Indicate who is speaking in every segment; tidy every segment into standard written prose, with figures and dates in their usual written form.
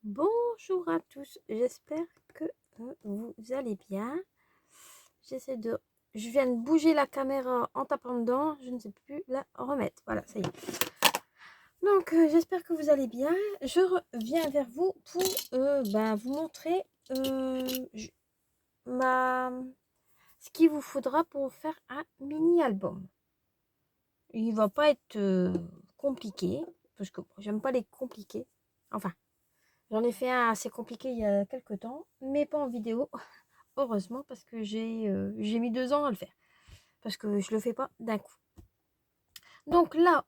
Speaker 1: Bonjour à tous, j'espère que vous allez bien. Je viens de bouger la caméra en tapant dedans, je ne sais plus la remettre. Voilà, ça y est. Donc, j'espère que vous allez bien. Je reviens vers vous pour vous montrer ce qu'il vous faudra pour faire un mini-album. Il va pas être compliqué, parce que j'aime pas les compliqués. Enfin, j'en ai fait un assez compliqué il y a quelques temps, mais pas en vidéo, heureusement, parce que j'ai mis 2 ans à le faire. Parce que je le fais pas d'un coup. Donc là,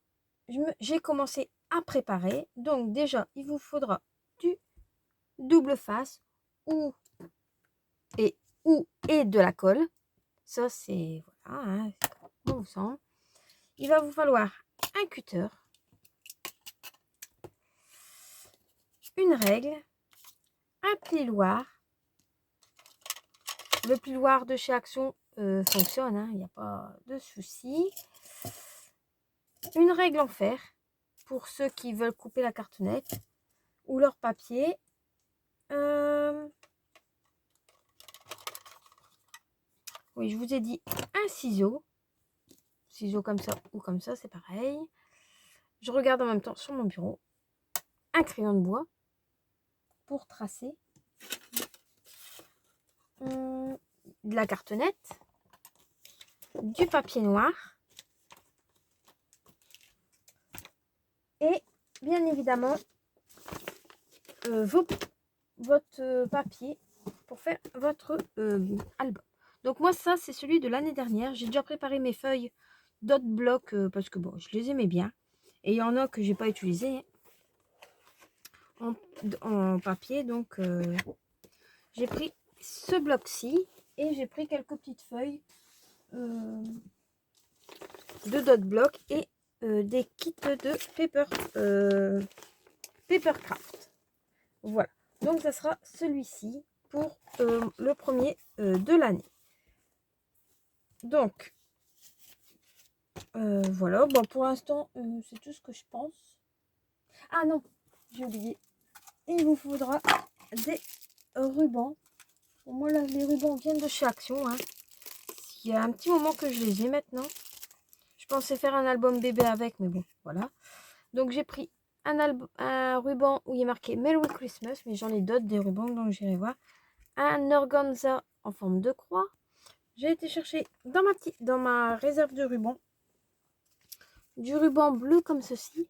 Speaker 1: j'ai commencé à préparer. Donc déjà, il vous faudra du double face ou et de la colle. Ça, c'est... Voilà, hein, on vous sent. Il va vous falloir un cutter, une règle, un plioir. Le plioir de chez Action fonctionne, il n'y a pas de souci. Une règle en fer pour ceux qui veulent couper la cartonnette ou leur papier. Oui, je vous ai dit un ciseau. Ciseau comme ça ou comme ça, c'est pareil. Je regarde en même temps sur mon bureau. Un crayon de bois pour tracer. De la cartonnette. Du papier noir. Et bien évidemment, votre papier pour faire votre album. Donc moi, ça, c'est celui de l'année dernière. J'ai déjà préparé mes feuilles d'autres blocs parce que bon, je les aimais bien. Et il y en a que j'ai pas utilisé en papier. Donc, j'ai pris ce bloc-ci et j'ai pris quelques petites feuilles de dot bloc et des kits de Papercraft. Voilà. Donc, ça sera celui-ci pour le premier de l'année. Donc, voilà. Bon, pour l'instant, c'est tout ce que je pense. Ah non, j'ai oublié. Il vous faudra des rubans. Bon, moi, là, les rubans viennent de chez Action. Il y a un petit moment que je les ai maintenant. Je pensais faire un album bébé avec, mais bon, voilà. Donc, j'ai pris un ruban où il est marqué Merry Christmas, mais j'en ai d'autres des rubans, donc j'irai voir. Un organza en forme de croix. J'ai été chercher dans ma réserve de rubans du ruban bleu comme ceci,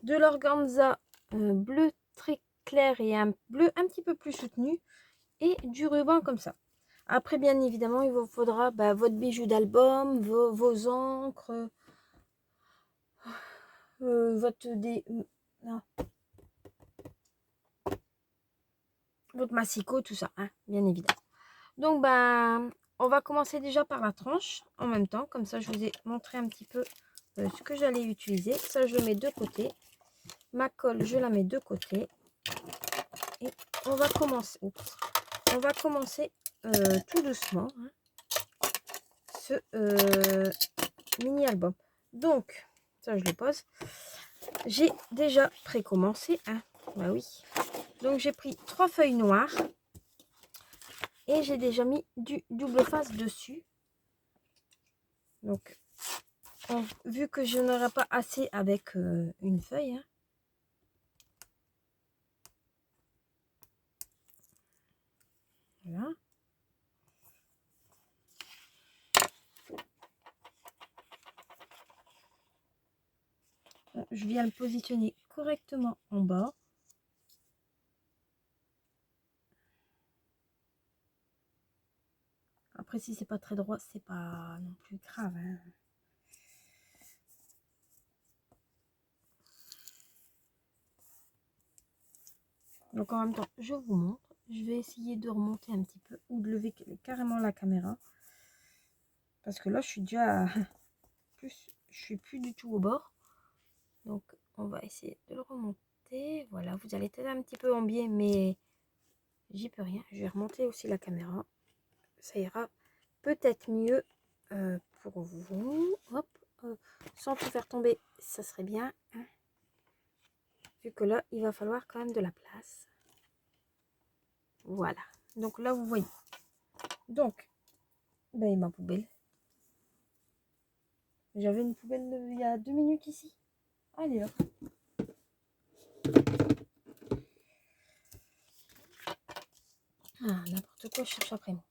Speaker 1: de l'organza bleu très clair et un bleu un petit peu plus soutenu, et du ruban comme ça. Après, bien évidemment, il vous faudra votre bijou d'album, vos encres, votre massicot, tout ça, bien évidemment. Donc, on va commencer déjà par la tranche en même temps. Comme ça, je vous ai montré un petit peu ce que j'allais utiliser. Ça, je le mets de côté. Ma colle, je la mets de côté. Et on va commencer. On va commencer tout doucement ce mini-album. Donc, ça, je le pose. J'ai déjà précommensé. Bah oui. Donc, j'ai pris 3 feuilles noires. Et j'ai déjà mis du double face dessus. Donc, vu que je n'aurai pas assez avec une feuille. Voilà. Je viens le positionner correctement en bas. Après, si c'est pas très droit, c'est pas non plus grave. Donc en même temps, je vous montre. Je vais essayer de remonter un petit peu ou de lever carrément la caméra. Parce que là, je suis déjà plus, je suis plus du tout au bord. Donc, on va essayer de le remonter. Voilà, vous allez être un petit peu en biais, mais j'y peux rien. Je vais remonter aussi la caméra. Ça ira peut-être mieux pour vous. Hop, sans tout faire tomber, ça serait bien. vu que là, il va falloir quand même de la place. Voilà. Donc là, vous voyez. Donc, ben, ma poubelle. J'avais une poubelle il y a 2 minutes ici. Allez, hop. Ah, n'importe quoi, je cherche après moi.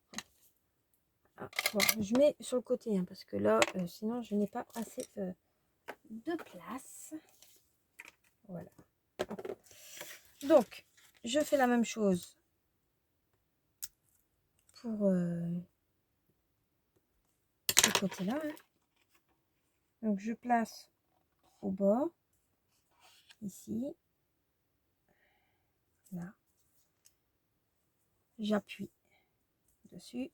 Speaker 1: Ah, bon, je mets sur le côté, hein, parce que là, sinon, je n'ai pas assez de place. Voilà. Donc, je fais la même chose pour ce côté-là. Hein. Donc, je place au bord, ici, là. J'appuie dessus.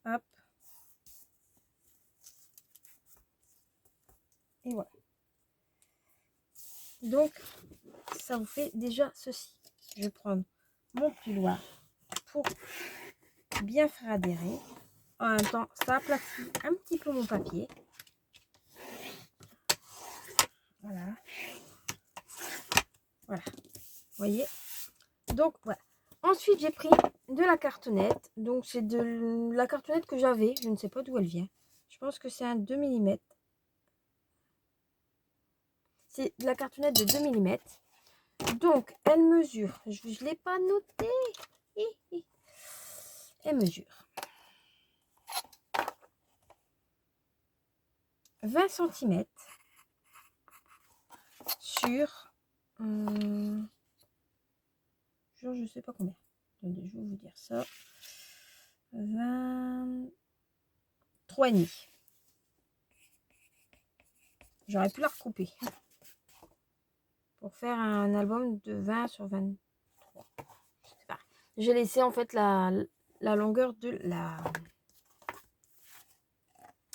Speaker 1: Hop. Et voilà. Donc, ça vous fait déjà ceci. Je vais prendre mon piloir pour bien faire adhérer. En même temps, ça aplatit un petit peu mon papier. Voilà. Voilà. Vous voyez? Donc, voilà. Ensuite, j'ai pris de la cartonnette. Donc, c'est de la cartonnette que j'avais. Je ne sais pas d'où elle vient. Je pense que c'est un 2 mm. C'est de la cartonnette de 2 mm. Donc, elle mesure. Je ne l'ai pas noté. Elle mesure 20 cm sur... je ne sais pas combien. Attendez, je vais vous dire ça. 23,5. J'aurais pu la recouper. Pour faire un album de 20 sur 23. J'ai laissé en fait la longueur de la...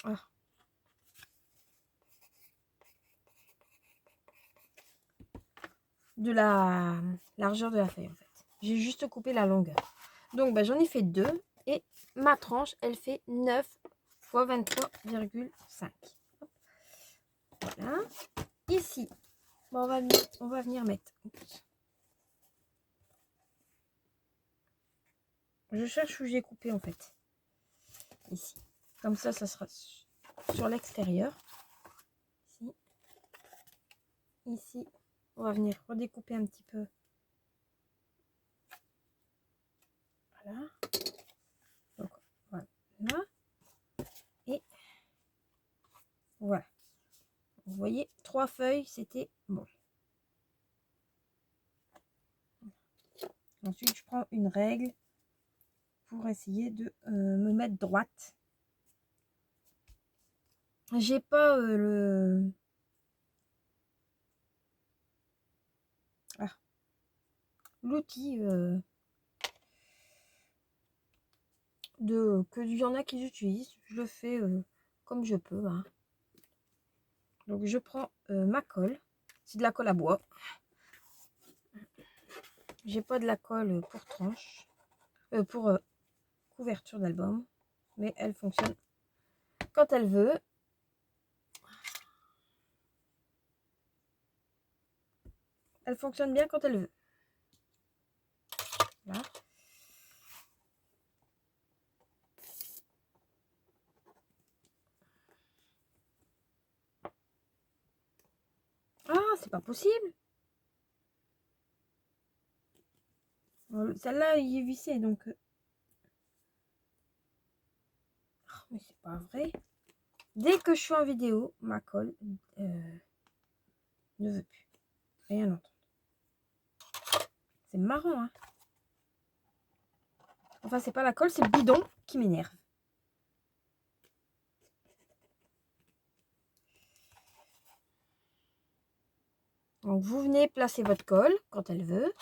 Speaker 1: Ah. De la largeur de la feuille en fait. J'ai juste coupé la longueur. Donc bah, j'en ai fait 2 et ma tranche elle fait 9 x 23,5. Voilà. Ici, bah, on va venir mettre. Oups. Je cherche où j'ai coupé en fait. Ici. Comme ça sera sur l'extérieur. Ici. Ici. On va venir redécouper un petit peu. Voilà. Donc, voilà. Et voilà. Vous voyez, 3 feuilles, c'était bon. Ensuite, je prends une règle pour essayer de me mettre droite. J'ai pas l'outil que il y en a qui utilisent. Je le fais comme je peux. Hein. Donc je prends ma colle. C'est de la colle à bois. J'ai pas de la colle pour tranche, pour couverture d'album, mais elle fonctionne quand elle veut. Elle fonctionne bien quand elle veut. Voilà. Ah, c'est pas possible. Celle-là, il est vissé, donc... Oh, mais c'est pas vrai. Dès que je suis en vidéo, ma colle ne veut plus rien entendre. C'est marrant, hein. Enfin, c'est pas la colle, c'est le bidon qui m'énerve. Donc, vous venez placer votre colle quand elle veut.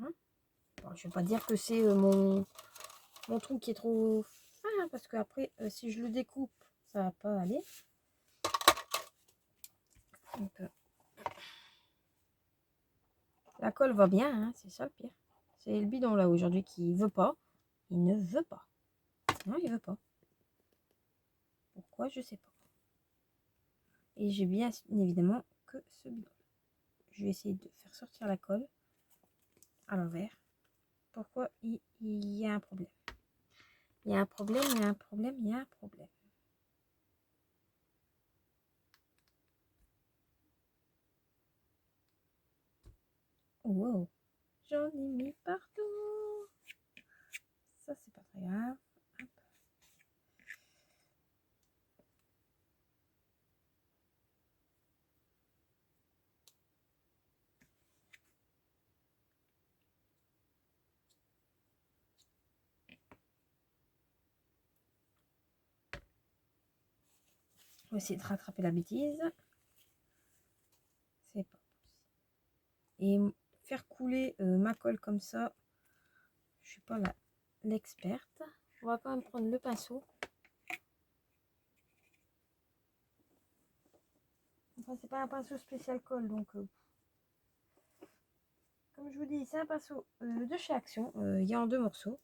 Speaker 1: Hein, bon, je ne vais pas dire que c'est mon trou qui est trop fin, parce que après, si je le découpe, ça va pas aller. Donc, la colle va bien, hein, c'est ça le pire. C'est le bidon là aujourd'hui qui veut pas. Il ne veut pas. Non, il veut pas. Pourquoi, je sais pas. Et j'ai bien évidemment que ce bidon. Je vais essayer de faire sortir la colle à l'envers. Pourquoi il y a un problème? Il y a un problème, il y a un problème, il y a un problème. Wow, j'en ai mis partout. Ça, c'est pas très grave. Hop. On va essayer de rattraper la bêtise. C'est pas possible. Et faire couler ma colle comme ça, je suis pas l'experte. On va quand même prendre le pinceau. Enfin, c'est pas un pinceau spécial colle, donc comme je vous dis, c'est un pinceau de chez Action. Il y a en 2 morceaux.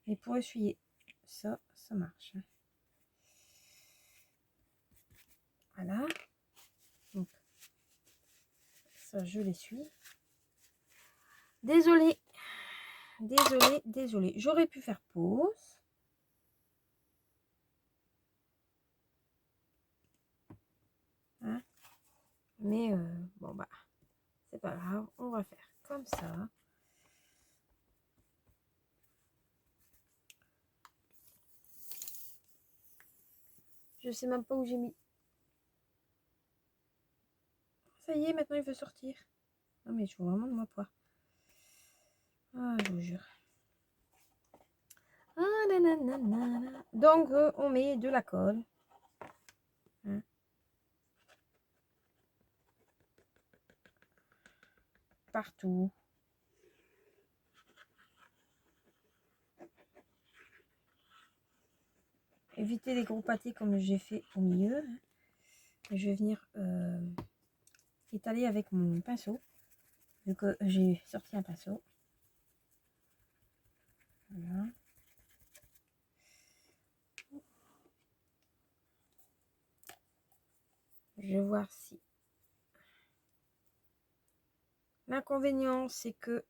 Speaker 1: Et pour essuyer ça, ça marche. Voilà. Donc, ça, je l'essuie. Désolée. Désolée, désolée. J'aurais pu faire pause. Hein, mais bon, bah, c'est pas grave. On va faire comme ça. Je sais même pas où j'ai mis. Ça y est, maintenant il veut sortir. Non, mais je veux vraiment de ma poire. Ah, je vous jure. Ah, nanana. Donc, on met de la colle. Hein. Partout. Évitez les gros pâtés comme j'ai fait au milieu. Je vais venir étaler avec mon pinceau. Vu que j'ai sorti un pinceau. Voilà. Je vais voir si. L'inconvénient, c'est que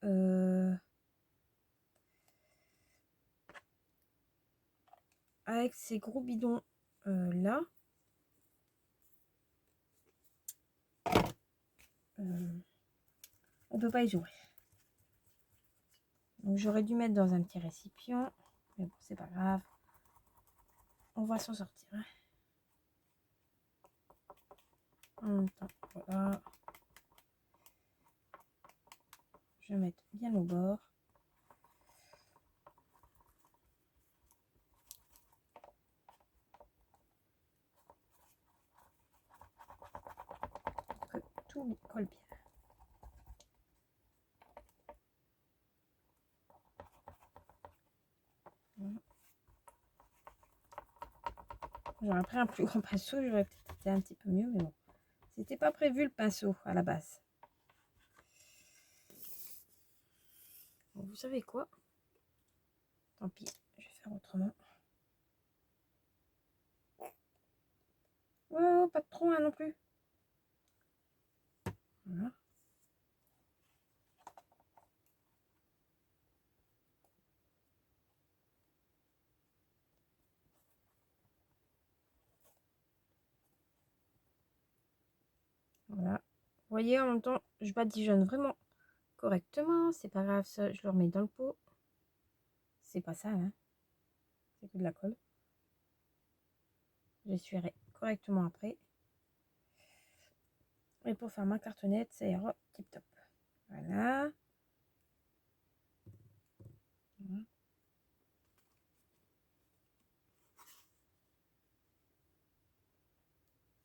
Speaker 1: avec ces gros bidons là, on peut pas les ouvrir. Donc j'aurais dû mettre dans un petit récipient, mais bon, c'est pas grave. On va s'en sortir. Hein. En même temps, voilà. Je vais mettre bien au bord. Que tout colle bien. Voilà. J'aurais pris un plus grand pinceau, j'aurais peut-être été un petit peu mieux, mais bon. C'était pas prévu le pinceau à la base. Bon, vous savez quoi? Tant pis, je vais faire autrement. Oh, pas trop hein, non plus. Voilà. Voilà. Vous voyez, en même temps, je badigeonne vraiment correctement. C'est pas grave, ça, je le remets dans le pot. C'est pas ça, hein. C'est que de la colle. J'essuierai correctement après. Et pour faire ma cartonnette, ça ira tip top. Voilà.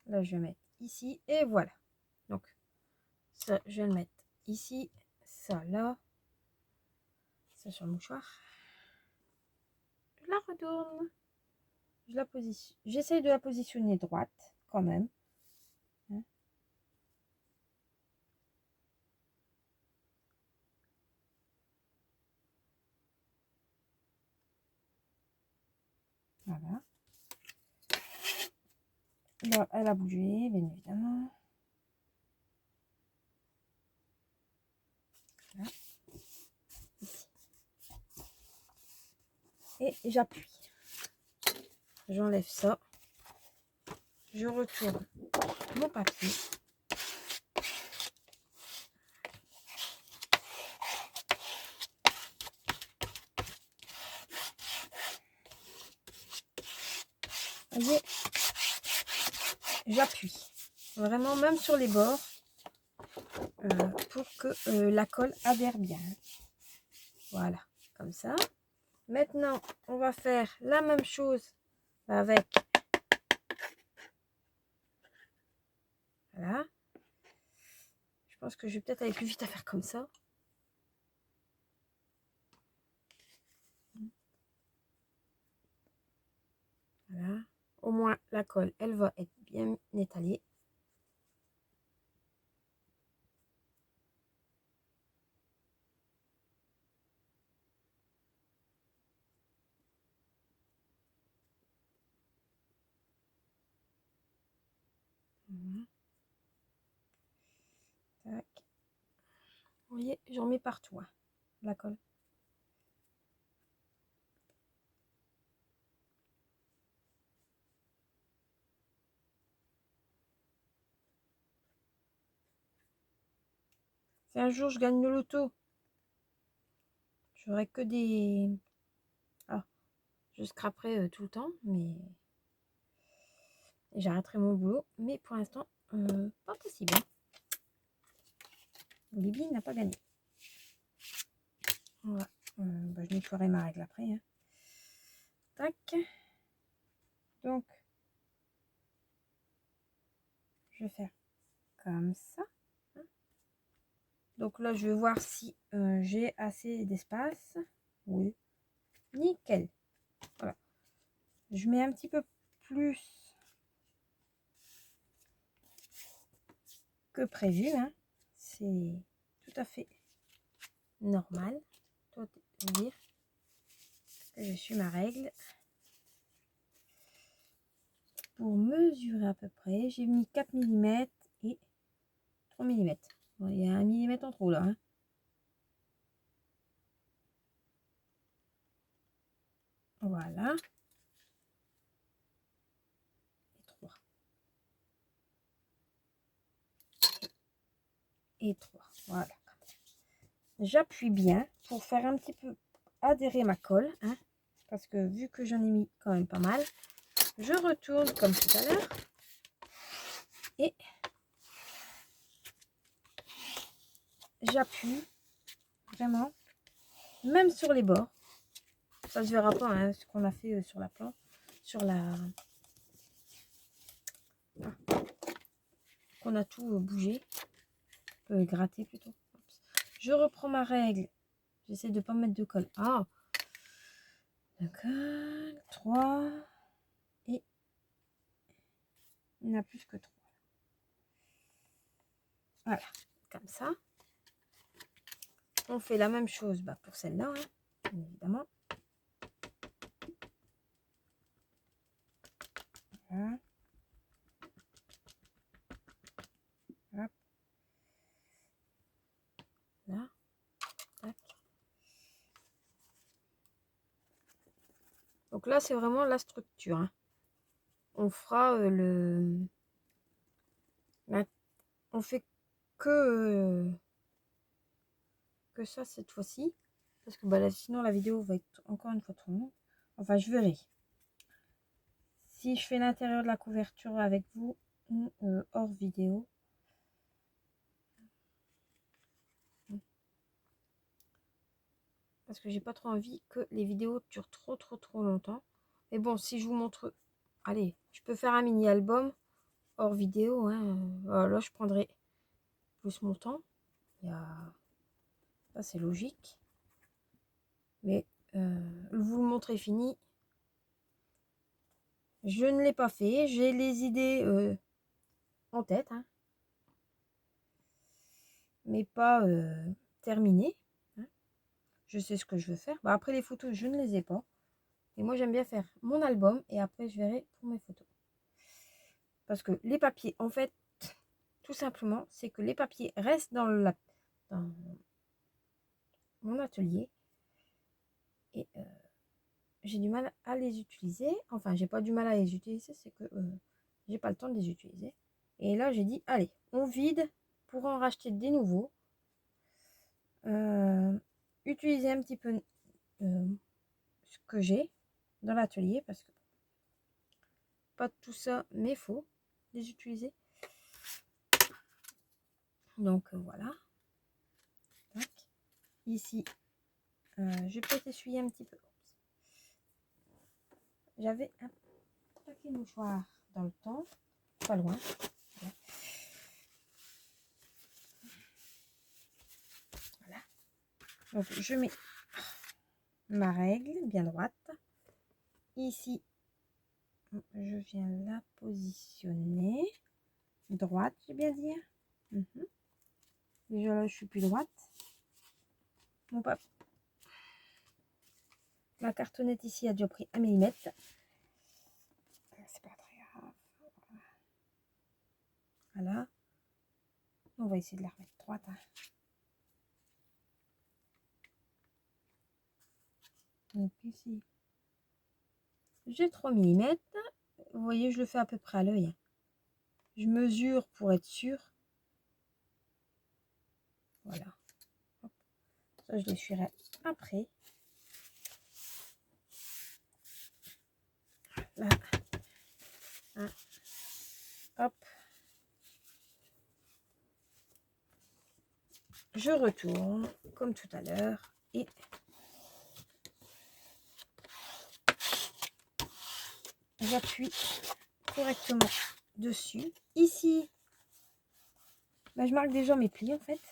Speaker 1: Là, je vais mettre ici. Et voilà. Donc, ça, je vais le mettre ici. Ça, là. Ça sur le mouchoir. Je la retourne. Je la positionne. J'essaye de la positionner droite, quand même. Hein. Voilà. Là, elle a bougé, bien évidemment. Voilà. Ici. Et j'appuie. J'enlève ça. Je retourne mon papier. Vous voyez, j'appuie. Vraiment, même sur les bords. Pour que la colle adhère bien. Voilà, comme ça. Maintenant, on va faire la même chose avec... Voilà. Je pense que je vais peut-être aller plus vite à faire comme ça. Voilà. Au moins, la colle, elle va être bien étalée. Voilà. Tac. Vous voyez, j'en mets partout, hein, la colle. Si un jour je gagne le loto, j'aurai que des... Ah, je scraperai tout le temps, mais... J'arrêterai mon boulot. Mais pour l'instant, pas possible. Hein. Bibi n'a pas gagné. Voilà. Bah, je nettoierai ma règle après. Hein. Tac. Donc, je vais faire comme ça. Hein. Donc là, je vais voir si j'ai assez d'espace. Oui. Nickel. Voilà. Je mets un petit peu plus que prévu. Hein. C'est tout à fait normal. Dire que je suis ma règle. Pour mesurer à peu près, j'ai mis 4 mm et 3 mm. Bon, il y a 1 mm en trop là. Hein. Voilà. Et 3. Et 3. Voilà. J'appuie bien pour faire un petit peu adhérer ma colle. Hein, parce que vu que j'en ai mis quand même pas mal, je retourne comme tout à l'heure. Et j'appuie vraiment, même sur les bords. Ça se verra pas hein, ce qu'on a fait sur la planche, sur la... Ah. Qu'on a tout bougé. Gratter plutôt. Oups. Je reprends ma règle. J'essaie de ne pas mettre de colle. Ah, d'accord. 3. Et il n'y en a plus que 3. Voilà, comme ça. On fait la même chose pour celle-là, hein, bien évidemment. Voilà. Hop. Là. Tac. Donc là, c'est vraiment la structure. Hein. On fera on fait que ça cette fois-ci. Parce que là, sinon, la vidéo va être encore une fois trop longue. Enfin, je verrai. Si je fais l'intérieur de la couverture avec vous ou hors vidéo. Parce que j'ai pas trop envie que les vidéos durent trop longtemps. Mais bon, si je vous montre... Allez, je peux faire un mini-album hors vidéo. Hein. Là, je prendrai plus mon temps. Ça, c'est logique. Mais vous le montrer fini. Je ne l'ai pas fait. J'ai les idées en tête. Hein. Mais pas terminées. Hein. Je sais ce que je veux faire. Après, les photos, je ne les ai pas. Et moi, j'aime bien faire mon album et après, je verrai pour mes photos. Parce que les papiers, en fait, tout simplement, c'est que les papiers restent dans mon atelier. Et j'ai du mal à les utiliser. Enfin, j'ai pas du mal à les utiliser, c'est que j'ai pas le temps de les utiliser. Et là, j'ai dit, allez, on vide pour en racheter des nouveaux. Utiliser un petit peu ce que j'ai dans l'atelier parce que pas tout ça, mais faut les utiliser. Donc voilà. Tac. Ici, je vais peut-être essuyer un petit peu. J'avais un paquet de mouchoirs dans le temps, pas loin. Voilà. Donc je mets ma règle bien droite. Ici, je viens la positionner droite, j'ai bien dit. Déjà là, je suis plus droite. Mon papa. La cartonnette ici a déjà pris 1 mm. C'est pas très grave. Voilà. On va essayer de la remettre droite. Hein. Donc ici, j'ai 3 mm. Vous voyez, je le fais à peu près à l'œil. Je mesure pour être sûr. Voilà. Hop. Ça, je l'essuierai après. Là. Hein. Hop. Je retourne comme tout à l'heure et j'appuie correctement dessus. Ici, bah, je marque déjà mes plis en fait.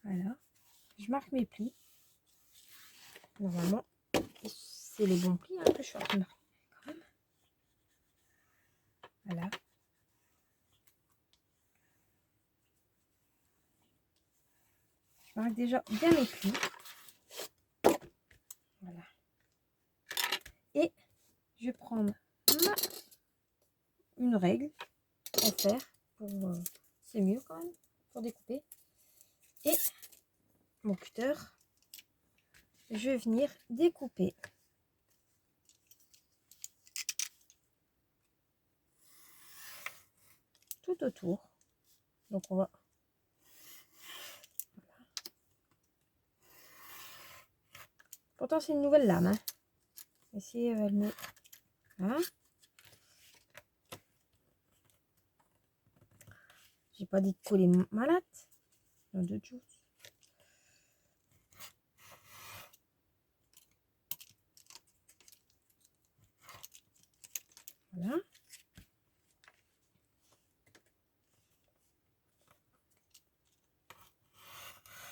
Speaker 1: Voilà. Je marque mes plis. Normalement, c'est les bons plis hein, que je suis en train de marquer quand même. Voilà. Je marque déjà bien mes plis. Voilà. Et je vais prendre une règle en fer. C'est mieux quand même pour découper. Et mon cutter. Je vais venir découper. Tout autour. Donc on va... Voilà. Pourtant c'est une nouvelle lame. Hein. Ici elle me... Hein. J'ai pas dit de coller ma latte. Non, d'autres choses. Voilà.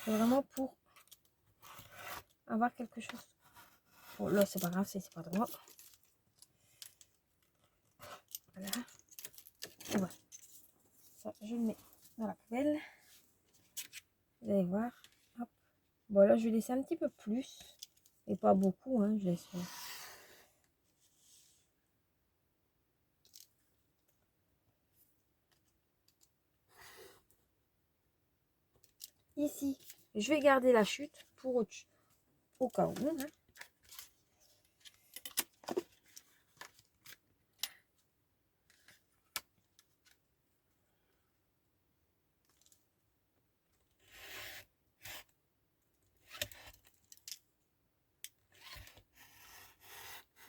Speaker 1: C'est vraiment pour avoir quelque chose. Bon, là, c'est pas grave, c'est pas droit. Voilà. Et voilà. Ça, je le mets dans la poubelle. Vous allez voir. Hop. Bon, là, je vais laisser un petit peu plus. Et pas beaucoup, hein. Je laisse. Ici, je vais garder la chute pour au cas où. Hein.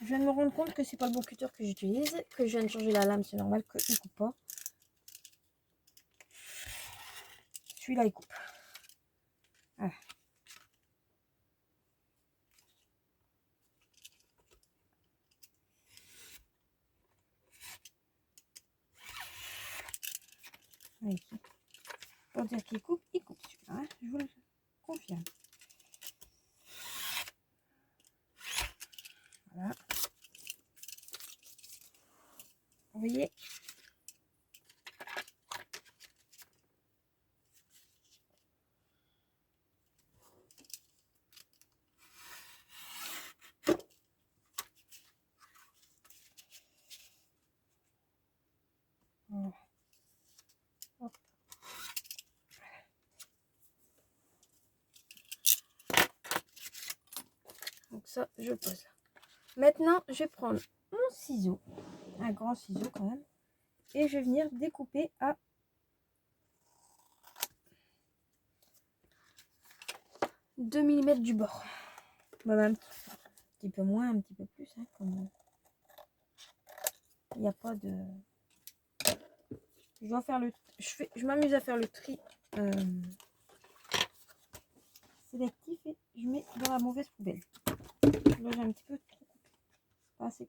Speaker 1: Je viens de me rendre compte que c'est pas le bon cutter que j'utilise, que je viens de changer la lame, c'est normal qu'il ne coupe pas. Celui-là, il coupe. Voilà. Ici. Pour dire qu'il coupe, il coupe celui-là. Hein, je vous le confirme. Voilà. Vous voyez, ça, je le pose là. Maintenant, je vais prendre mon ciseau, un grand ciseau quand même, et je vais venir découper à 2 mm du bord. Bah, un petit peu moins, un petit peu plus, hein, comme il n'y a pas de... Je dois faire le... Je m'amuse à faire le tri sélectif et je mets dans la mauvaise poubelle. Là, j'ai un petit peu trop coupé. Pas assez.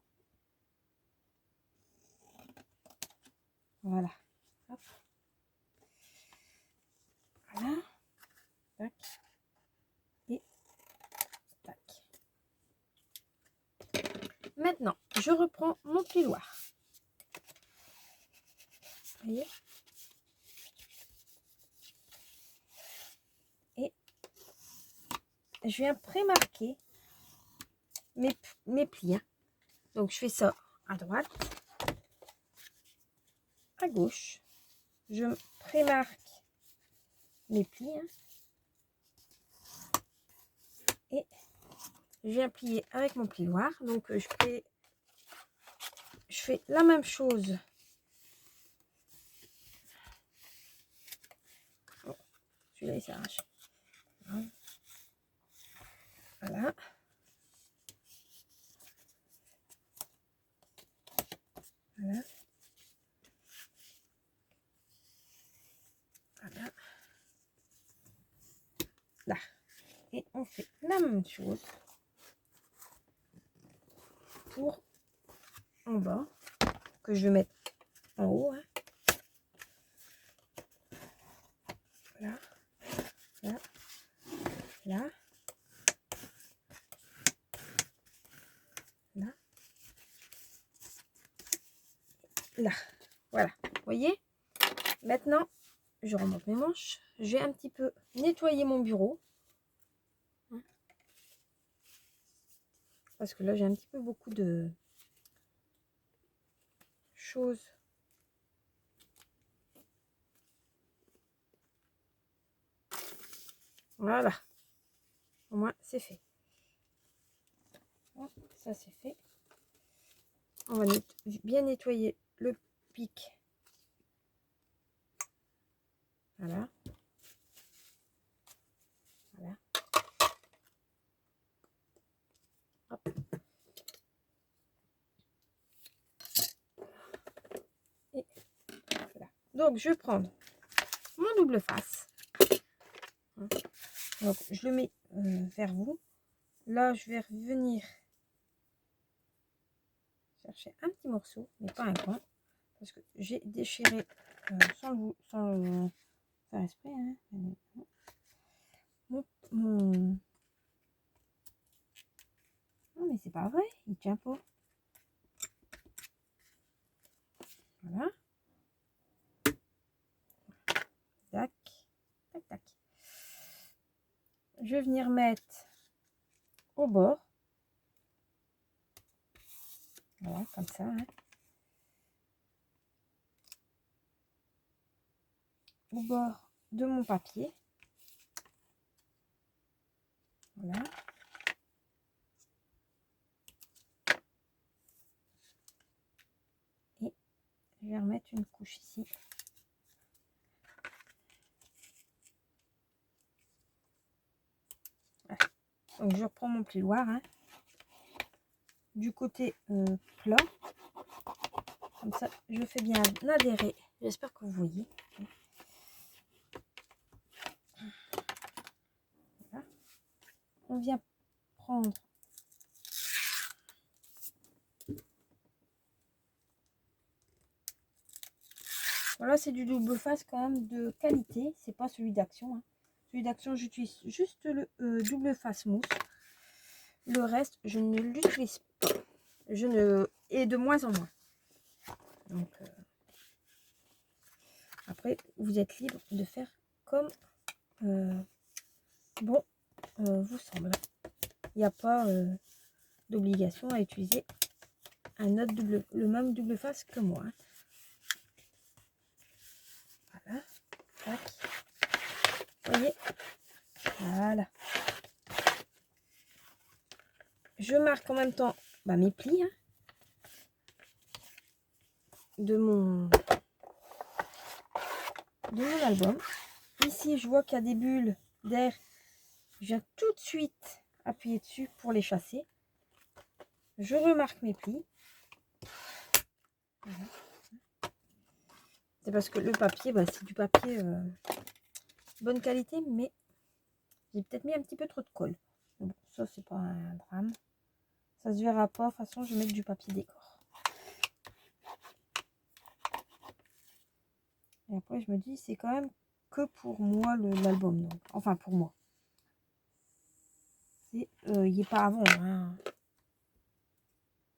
Speaker 1: Voilà. Hop. Voilà. Tac. Et tac. Maintenant, je reprends mon plioir. Vous voyez? Et je viens prémarquer mes plis. Hein. Donc, je fais ça à droite, à gauche. Je prémarque mes plis. Hein. Et je viens plier avec mon plioir. Donc, je fais la même chose. Oh, celui-là, il s'arrache. Voilà. Voilà. Voilà. Là. Et on fait la même chose pour en bas, que je vais mettre en haut. Hein. Là. Là. Là. Là. Là. Voilà. Vous voyez? Maintenant, je remonte mes manches. Je vais un petit peu nettoyer mon bureau. Parce que là, j'ai un petit peu beaucoup de choses. Voilà. Au moins, c'est fait. Hop, ça, c'est fait. On va bien nettoyer le pic. Voilà. Voilà. Hop. Et voilà. Donc, je vais prendre mon double face. Donc, je le mets vers vous. Là, je vais revenir chercher un petit morceau, mais pas un grand, parce que j'ai déchiré sans le faire exprès. Hein. Non, mais c'est pas vrai, il tient pas. Voilà. Tac, tac, tac. Je vais venir mettre au bord. Voilà, comme ça. Hein. Au bord de mon papier. Voilà. Et je vais remettre une couche ici. Voilà. Donc je reprends mon plioir. Hein. Du côté plat. Comme ça, je fais bien adhérer. J'espère que vous voyez. Voilà. On vient prendre voilà, c'est du double face quand même de qualité. C'est pas celui d'Action. Hein. Celui d'Action, j'utilise juste le double face mousse. Le reste, je ne l'utilise pas. Et de moins en moins. Donc, après, vous êtes libre de faire comme bon vous semble. Il n'y a pas d'obligation à utiliser le même double face que moi. Hein. Voilà. Tac. Vous voyez? Voilà. je marque en même temps mes plis hein, de mon album. Ici, je vois qu'il y a des bulles d'air. Je viens tout de suite appuyer dessus pour les chasser. Je remarque mes plis. Voilà. C'est parce que le papier, c'est du papier bonne qualité, mais j'ai peut-être mis un petit peu trop de colle. Bon, ça, c'est pas un drame. Ça se verra pas. De toute façon, je vais mettre du papier décor. Et après, je me dis, c'est quand même que pour moi l'album. Enfin, pour moi. Il n'y est pas avant. Hein.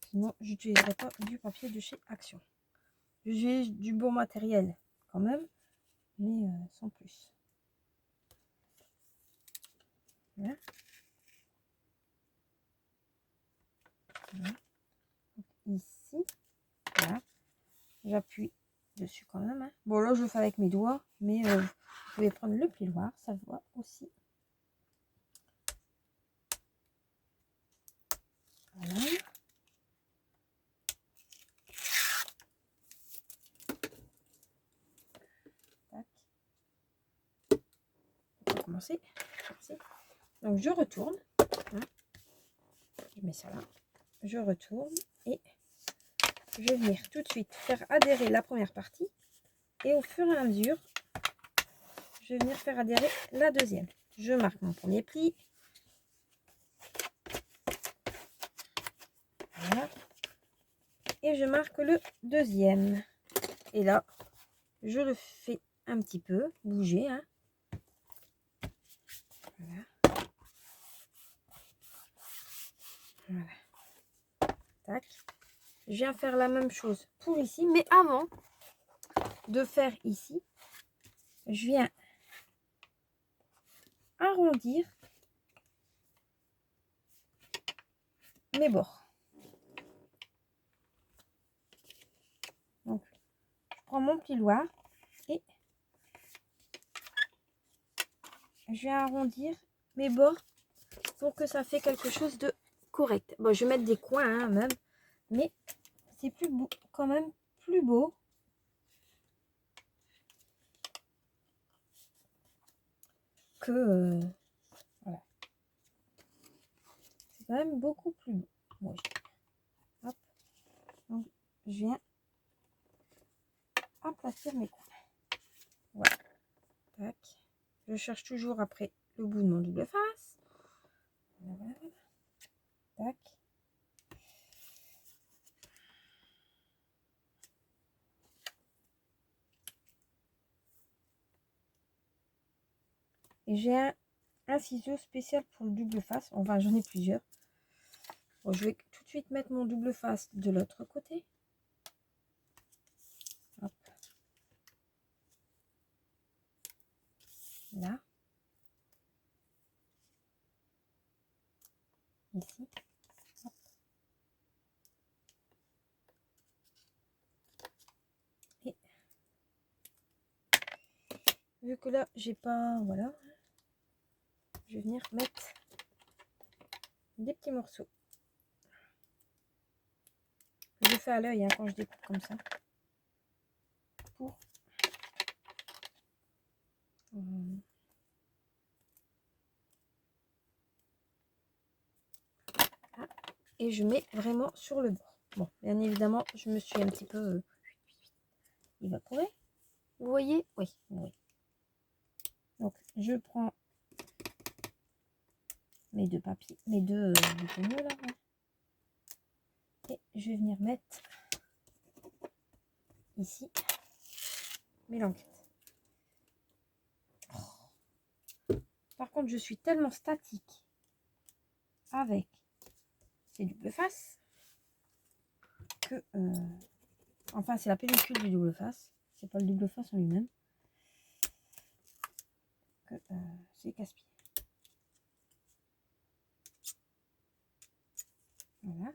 Speaker 1: Sinon, j'utiliserai pas du papier de chez Action. J'ai du bon matériel quand même, mais sans plus. Voilà. Voilà. Ici, voilà. J'appuie dessus quand même. Hein. Bon, là, je le fais avec mes doigts, mais vous pouvez prendre le plioir, ça va aussi. Voilà. Tac. On va commencer. Donc, je retourne. Hein. Je mets ça là. Je retourne et je vais venir tout de suite faire adhérer la première partie. Et au fur et à mesure, je vais venir faire adhérer la deuxième. Je marque mon premier pli. Voilà. Et je marque le deuxième. Et là, je le fais un petit peu bouger. Hein. Voilà. Voilà. Tac. Je viens faire la même chose pour ici. Mais avant de faire ici, je viens arrondir mes bords. Donc, je prends mon plioir et je viens arrondir mes bords pour que ça fait quelque chose de correct. Bon, je vais mettre des coins hein, même, mais c'est plus beau, quand même plus beau. Que voilà. C'est quand même beaucoup plus beau. Bon, hop. Donc, je viens aplatir mes coins. Voilà. Tac. Je cherche toujours après le bout de mon double face. Voilà. Tac. Et j'ai un ciseau spécial pour le double face. Enfin, j'en ai plusieurs. Bon, je vais tout de suite mettre mon double face de l'autre côté. Hop. Là. Ici. Hop. Et vu que là, j'ai pas... Voilà. Je vais venir mettre des petits morceaux. Je fais à l'œil hein, quand je découpe comme ça. Pour... Et je mets vraiment sur le bord. Bon, bien évidemment, je me suis un petit peu évaporée. Vous voyez? Oui, oui. Donc, je prends mes deux papiers, mes deux boutonneux là. Et je vais venir mettre ici mes languettes. Par contre, je suis tellement statique avec ces double face que... enfin, c'est la pellicule du double face. C'est pas le double face en lui-même. Que c'est casse-pied. Voilà.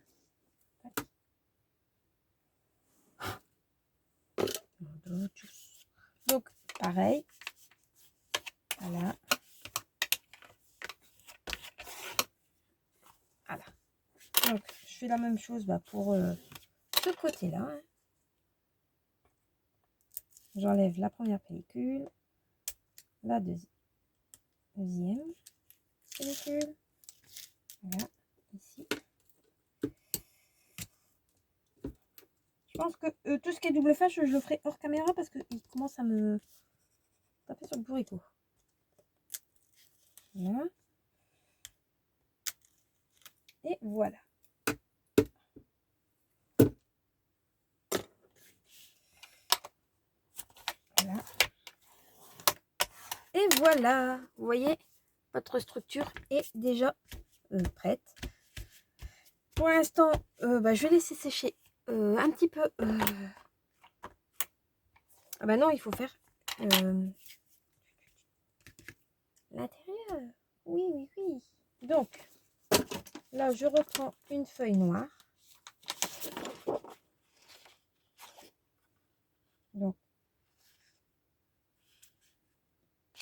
Speaker 1: Donc, pareil. Voilà. Voilà. fais la même chose pour ce côté-là. Hein. J'enlève la première pellicule, la deuxième pellicule. Voilà, ici. Je pense que tout ce qui est double face, je le ferai hors caméra parce qu'il commence à me taper sur le bourricot. Voilà. Et voilà. Voilà. Et voilà. Vous voyez, votre structure est déjà prête. Pour l'instant, je vais laisser sécher un petit peu. Ah bah non, il faut faire l'intérieur. Oui, oui, oui. Donc, là, je reprends une feuille noire. Donc,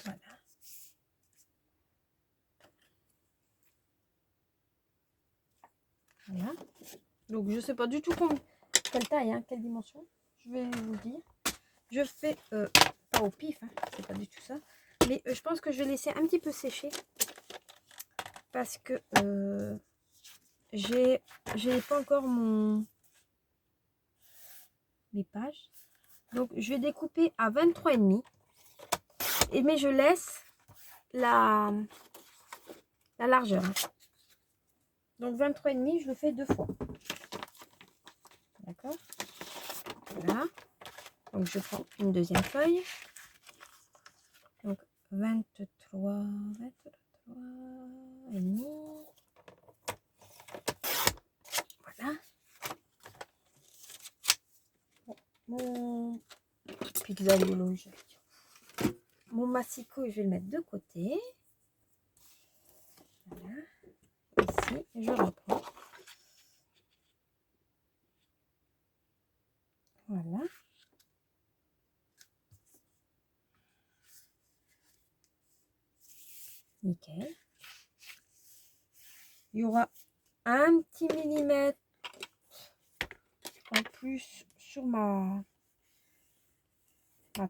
Speaker 1: voilà. Voilà. Donc, je sais pas du tout quelle taille, hein, quelle dimension. Je vais vous dire. Je fais pas au pif, hein, c'est pas du tout ça. Mais je pense que je vais laisser un petit peu sécher. Parce que j'ai pas encore mes pages. Donc, je vais découper à 23,5. Mais je laisse la largeur. Donc 23,5, je le fais 2 fois. D'accord. Voilà. Donc je prends une deuxième feuille. Donc 23 et demi. Voilà. Bon, mon pixelolo, mon massicot, je vais le mettre de côté. Voilà. Ici, je reprends. Voilà. Nickel. Il y aura un petit millimètre en plus sur ma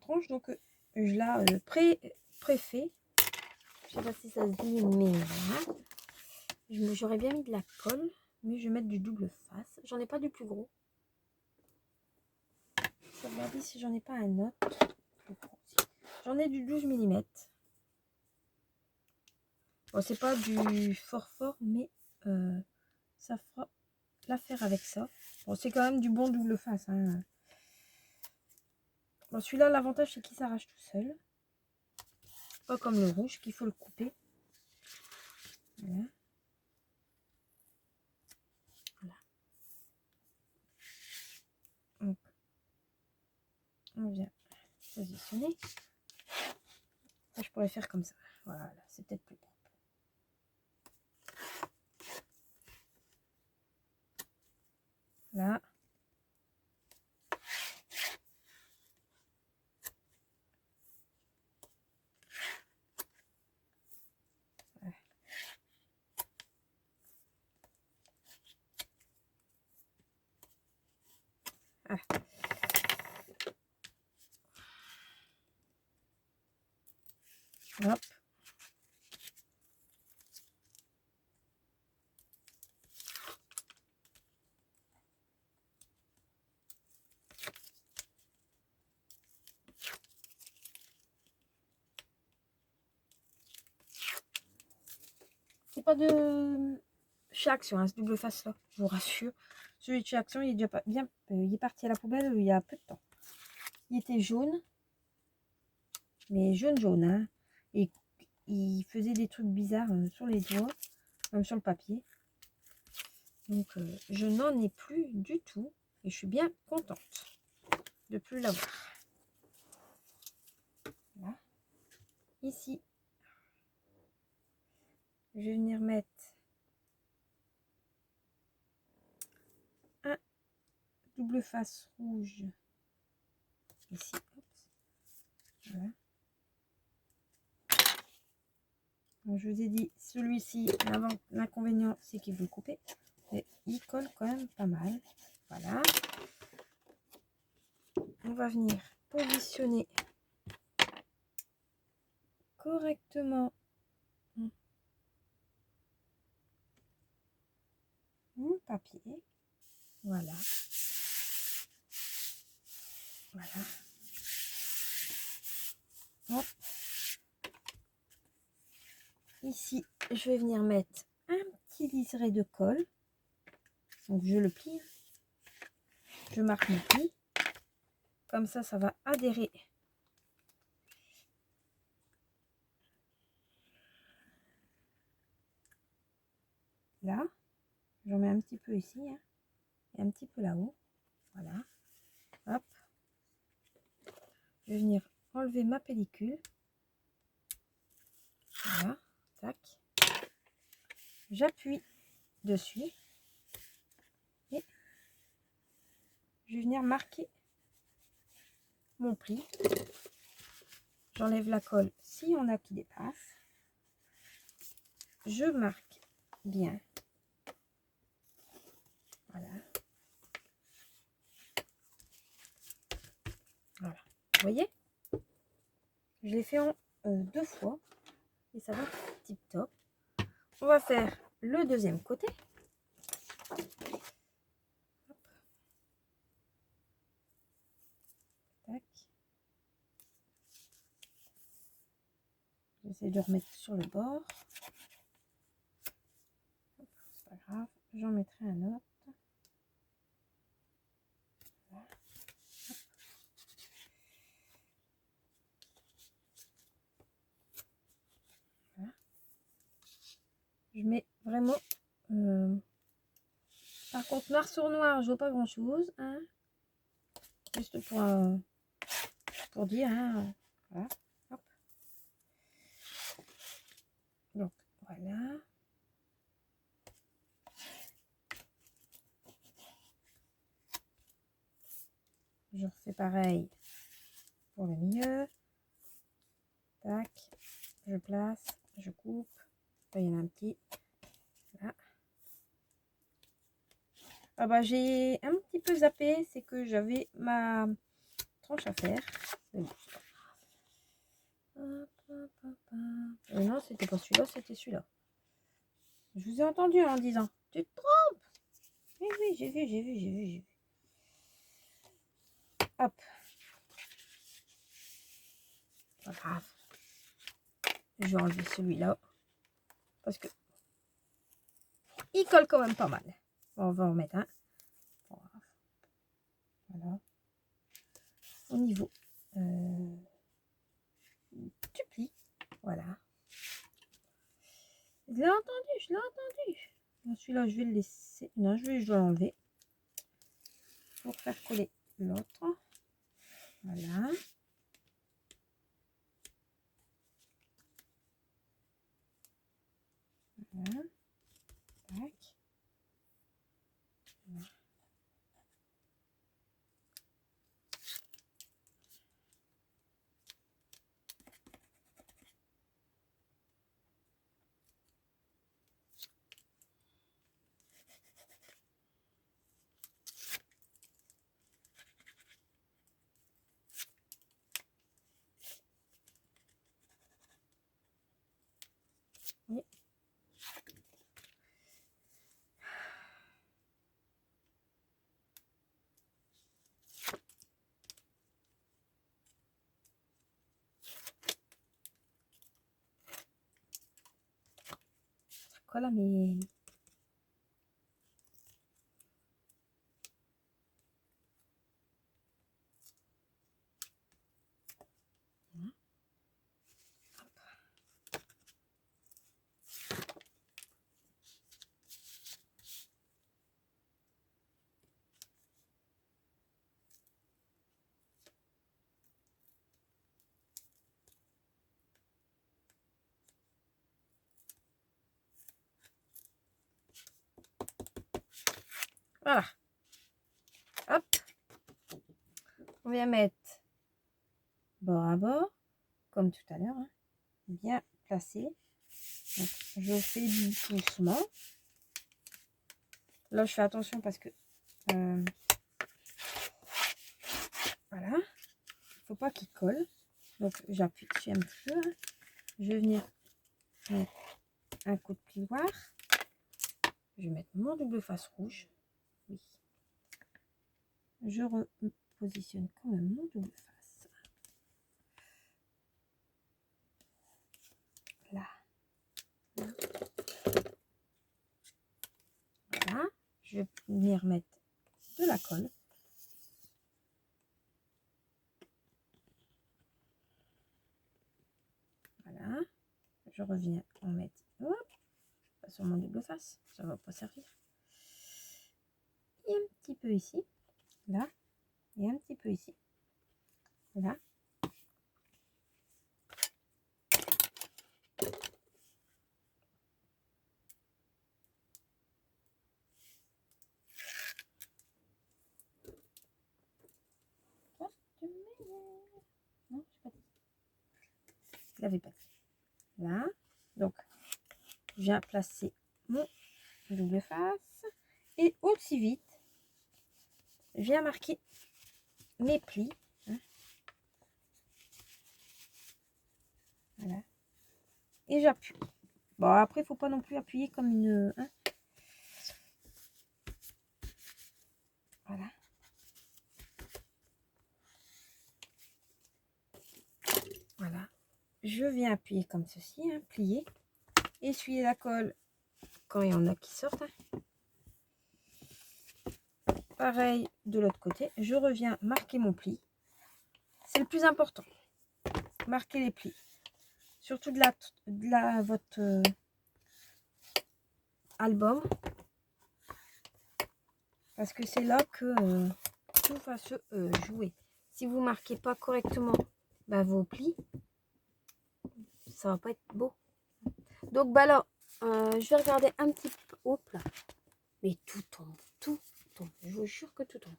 Speaker 1: tranche. Donc, je la préfais. Je sais pas si ça se dit, mais voilà. J'aurais bien mis de la colle, mais je vais mettre du double face. J'en ai pas du plus gros. Je vais regarder si j'en ai pas un autre. J'en ai du 12 mm. Bon, c'est pas du fort, mais ça fera l'affaire avec ça. Bon, c'est quand même du bon double face. Hein. Bon, celui-là, l'avantage, c'est qu'il s'arrache tout seul. Pas comme le rouge, qu'il faut le couper. Voilà. Voilà. Donc, on vient positionner. Ça, je pourrais faire comme ça. Voilà, c'est peut-être plus propre. Là. Ah. Hop. C'est pas de chez Action, hein, ce double face là, je vous rassure. Celui de chez Action, il est déjà pas bien, il est parti à la poubelle il y a peu de temps. Il était jaune, mais jaune, hein. Et il faisait des trucs bizarres sur les doigts, même sur le papier. Donc je n'en ai plus du tout et je suis bien contente de plus l'avoir. Voilà. Ici, je vais venir mettre un double face rouge ici. Voilà. Donc, je vous ai dit, celui-ci, l'inconvénient, c'est qu'il veut couper. Et il colle quand même pas mal. Voilà. On va venir positionner correctement mon papier. Voilà. Voilà. Hop. Ici, je vais venir mettre un petit liseré de colle. Donc, je le plie. Je marque mon pli. Comme ça va adhérer. Là. J'en mets un petit peu ici. Hein, et un petit peu là-haut. Voilà. Hop. Je vais venir enlever ma pellicule. Voilà. Tac. J'appuie dessus. Et je vais venir marquer mon pli. J'enlève la colle si on a qui dépasse. Je marque bien. Voilà. Voilà. Vous voyez? Je l'ai fait en 2 fois. Et ça va tip top. On va faire le deuxième côté. Hop. Tac. J'essaie de remettre sur le bord. C'est pas grave. J'en mettrai un autre. Voilà. Voilà. Je mets vraiment... par contre, noir sur noir, je vois pas grand chose. Hein. Juste pour dire. Hein. Voilà. Hop. Donc, voilà. Je refais pareil pour le milieu. Tac. Je place. Je coupe. Là, il y en a un petit. Là. Ah bah, j'ai un petit peu zappé. C'est que j'avais ma tranche à faire. Mais bon, c'est pas grave. Non, c'était pas celui-là, c'était celui-là. Je vous ai entendu en disant tu te trompes. Oui, oui, j'ai vu. Hop. Pas grave. Je vais enlever celui-là. Parce que il colle quand même pas mal. Bon, on va en mettre un. Voilà. Au niveau du pli. Voilà. Je l'ai entendu. Celui-là, je vais le laisser. Non, je dois l'enlever. Pour faire coller l'autre. Voilà. Voilà. Tac. Voilà. Oui. Ça colle à mes... Voilà. Hop. On vient mettre bord à bord, comme tout à l'heure. Hein. Bien placé. Donc, je fais doucement. Là, je fais attention parce que voilà, faut pas qu'il colle. Donc, j'appuie dessus un petit peu. Hein. Je vais venir mettre un coup de plioir. Je vais mettre mon double face rouge. Oui. Je repositionne quand même mon double face. Là. Là. Voilà. Je vais venir mettre de la colle. Voilà. Je reviens en mettre hop, pas sur mon double face, ça va pas servir. Et un petit peu ici, là, et un petit peu ici, là. Non, je l'avais pas dit. Là, donc je viens placer mon double face et aussi vite, je viens marquer mes plis. Hein. Voilà. Et j'appuie. Bon, après, il faut pas non plus appuyer comme une... Hein. Voilà. Voilà. Je viens appuyer comme ceci, hein, plier. Essuyer la colle quand il y en a qui sortent. Hein. Pareil de l'autre côté. Je reviens marquer mon pli. C'est le plus important. Marquer les plis. Surtout de votre album. Parce que c'est là que tout va se jouer. Si vous ne marquez pas correctement vos plis, ça va pas être beau. Donc là, je vais regarder un petit peu. Hop là. Mais tout tombe. Tout tombe. Je vous jure que tout tombe.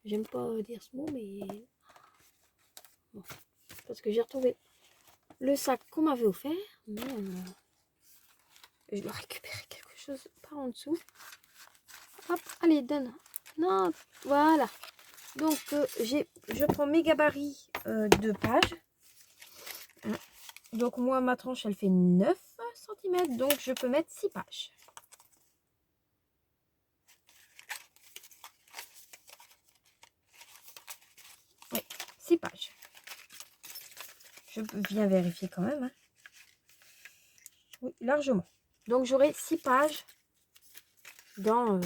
Speaker 1: J'aime pas dire ce mot, mais... Bon. Parce que j'ai retrouvé le sac qu'on m'avait offert. Mais je dois récupérer quelque chose par en dessous. Hop, allez, donne. Non, voilà. Donc, je prends mes gabarits de pages. Donc, moi, ma tranche, elle fait 9 cm. Donc, je peux mettre 6 pages. Oui, 6 pages. Je viens vérifier quand même. Hein. Oui, largement. Donc, j'aurai 6 pages dans...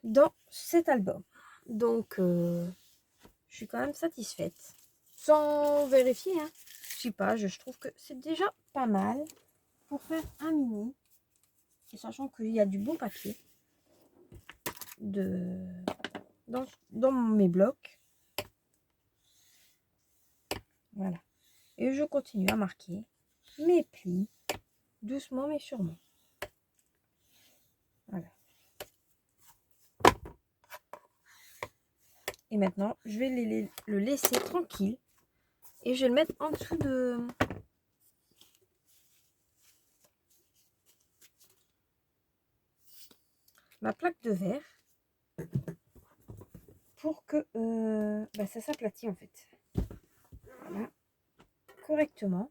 Speaker 1: dans cet album. Donc, je suis quand même satisfaite. Sans vérifier, hein. 6 pages, je trouve que c'est déjà pas mal pour faire un mini. Et sachant qu'il y a du bon papier dans mes blocs. Voilà. Et je continue à marquer mes plis doucement mais sûrement. Voilà. Et maintenant, je vais le laisser tranquille. Et je vais le mettre en dessous de... ma plaque de verre. Pour que ça s'aplatit en fait. Voilà. Correctement.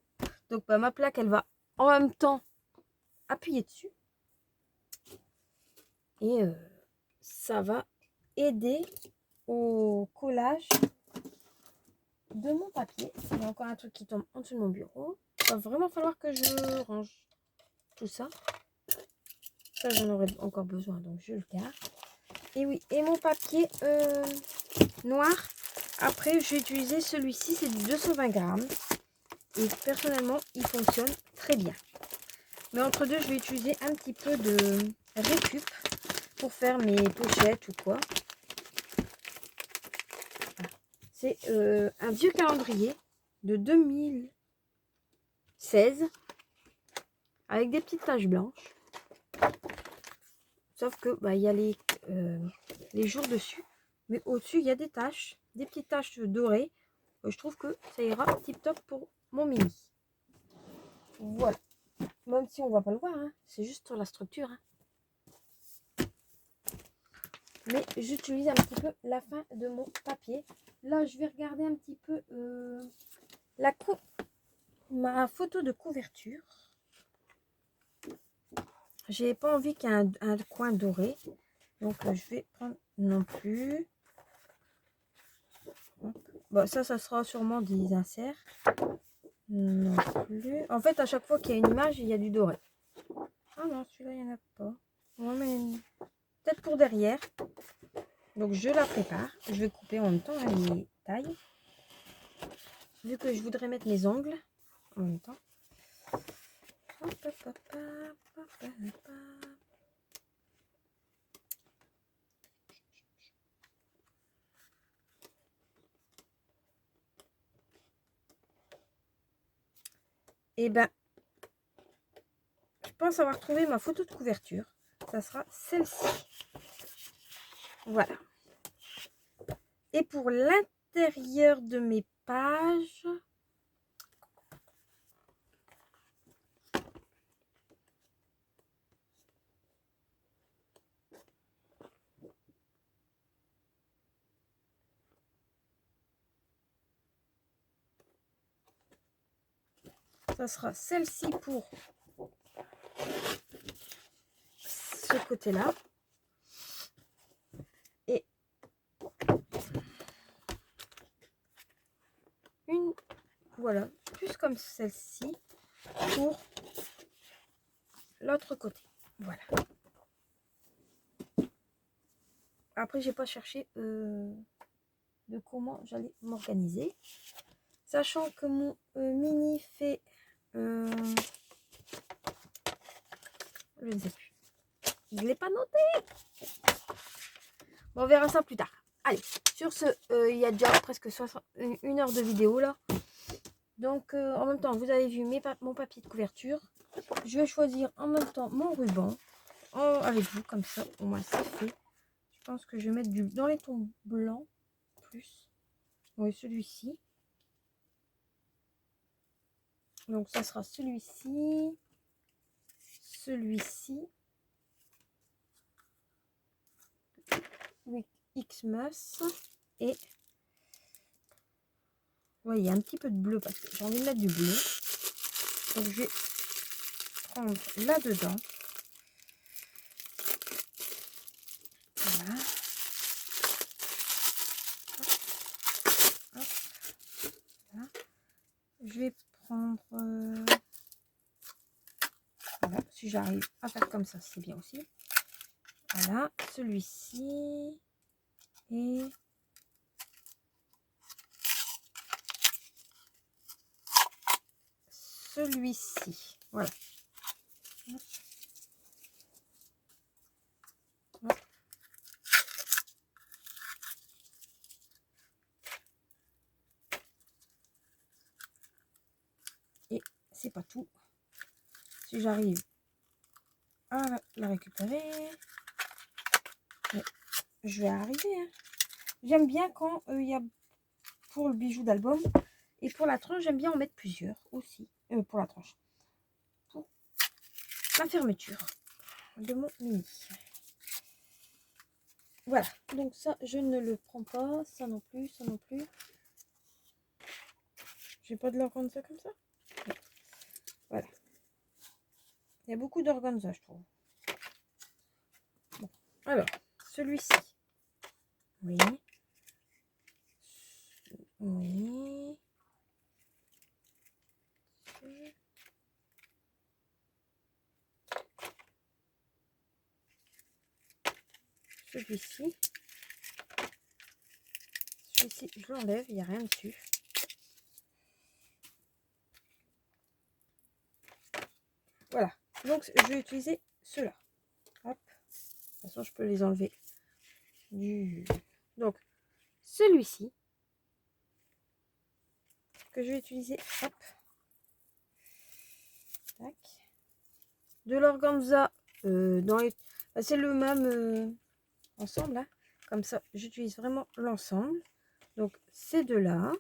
Speaker 1: Donc ma plaque, elle va en même temps appuyer dessus. Et ça va aider au collage de mon papier. Il y a encore un truc qui tombe en dessous de mon bureau. Il va vraiment falloir que je range tout ça. Ça, j'en aurai encore besoin, donc je le garde. Et oui, et mon papier noir, après, je vais utiliser celui-ci, c'est du 220 grammes. Et personnellement, il fonctionne très bien. Mais entre deux, je vais utiliser un petit peu de récup pour faire mes pochettes ou quoi. C'est un vieux calendrier de 2016 avec des petites taches blanches. Sauf que il y a les jours dessus, mais au-dessus il y a des taches, des petites taches dorées je trouve que ça ira tip top pour mon mini. Voilà. Même si on va pas le voir, hein, c'est juste sur la structure. Hein. Mais j'utilise un petit peu la fin de mon papier. Là, je vais regarder un petit peu ma photo de couverture. J'ai pas envie qu'il y ait un coin doré. Donc, je vais prendre non plus. Bon, ça sera sûrement des inserts. Non plus. En fait, à chaque fois qu'il y a une image, il y a du doré. Ah non, celui-là, il n'y en a pas. On va mettre peut-être pour derrière. Donc, je la prépare. Je vais couper en même temps hein, les tailles. Vu que je voudrais mettre mes ongles en même temps. Et ben, je pense avoir trouvé ma photo de couverture. Ça sera celle-ci. Voilà. Et pour l'intérieur de mes pages, ça sera celle-ci pour ce côté-là. Et une, voilà, plus comme celle-ci pour l'autre côté. Voilà. Après, j'ai pas cherché de comment j'allais m'organiser. Sachant que mon mini fait... je ne sais plus. Je ne l'ai pas noté. Bon, on verra ça plus tard. Allez, sur ce, il y a déjà presque 1 heure de vidéo là. Donc, en même temps, vous avez vu mon papier de couverture. Je vais choisir en même temps mon ruban avec vous, comme ça, au moins c'est fait. Je pense que je vais mettre dans les tons blancs plus. Oui, celui-ci. Donc, ça sera celui-ci. Celui-ci. Oui, Xmas. Et ouais, il y a un petit peu de bleu parce que j'ai envie de mettre du bleu. Donc, je vais prendre là-dedans. Voilà. Hop. Voilà. Je vais prendre... voilà, si j'arrive à faire comme ça, c'est bien aussi. Voilà, celui-ci. Et... celui-ci. Voilà. Hop. Hop. Et c'est pas tout. Si j'arrive à la récupérer, mais je vais arriver. Hein. J'aime bien quand il y a pour le bijou d'album et pour la tranche, j'aime bien en mettre plusieurs aussi. Pour la tranche. Pour la fermeture de mon mini. Voilà, donc ça, je ne le prends pas. Ça non plus, ça non plus. J'ai pas de l'organza comme ça. Voilà. Il y a beaucoup d'organza, je trouve. Bon. Alors, celui-ci. Oui. Oui. Celui-ci. Celui-ci, je l'enlève, il n'y a rien dessus. Voilà. Donc, je vais utiliser ceux-là. Hop. De toute façon, je peux les enlever. Donc, celui-ci. Que je vais utiliser. Hop. Tac. De l'organza dans les... c'est le même ensemble. Hein. Comme ça, j'utilise vraiment l'ensemble. Donc, ces deux-là.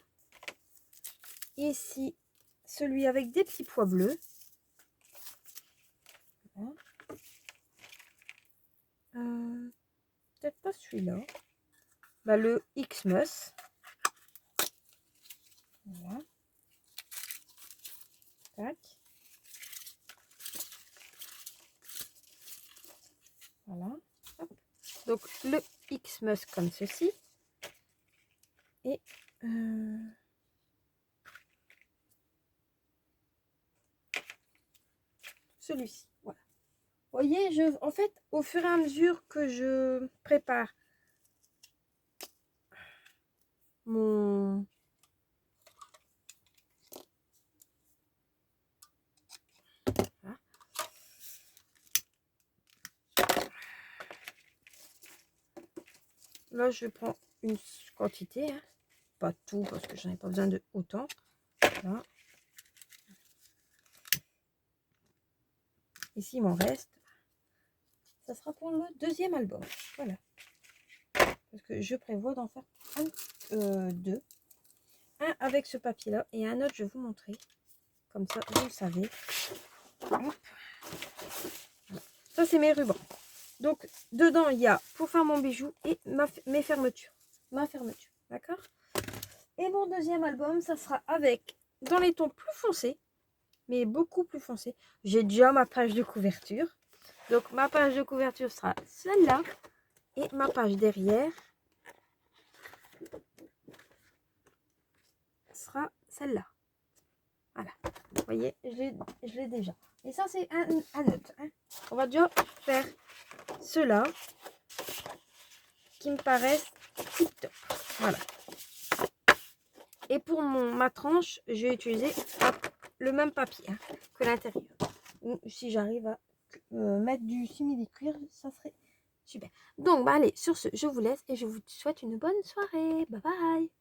Speaker 1: ici celui avec des petits pois bleus. Voilà. Peut-être pas celui-là. Bah, le Xmas. Voilà. Tac. Voilà. Hop. Donc le Xmas comme ceci. Et celui-ci. Voilà. Vous voyez, en fait, au fur et à mesure que je prépare mon... Voilà. Là, je prends une quantité, hein. Pas tout parce que j'en ai pas besoin de autant. Voilà. Ici, il m'en reste. Ça sera pour le deuxième album. Voilà. Parce que je prévois d'en faire deux. Un avec ce papier-là et un autre, je vais vous montrer. Comme ça, vous le savez. Hop. Ça, c'est mes rubans. Donc, dedans, il y a pour faire mon bijou et mes fermetures. Ma fermeture. D'accord? Et mon deuxième album, ça sera avec, dans les tons plus foncés, mais beaucoup plus foncés. J'ai déjà ma page de couverture. Donc, ma page de couverture sera celle-là. Et ma page derrière sera celle-là. Voilà. Vous voyez, je l'ai déjà. Et ça, c'est un autre. Hein. On va déjà faire ceux-là qui me paraissent tip top. Voilà. Et pour ma tranche, je vais utiliser le même papier hein, que l'intérieur. Ou si j'arrive à mettre du simili-cuir, ça serait super. Donc, bah, allez, sur ce, je vous laisse et je vous souhaite une bonne soirée. Bye bye.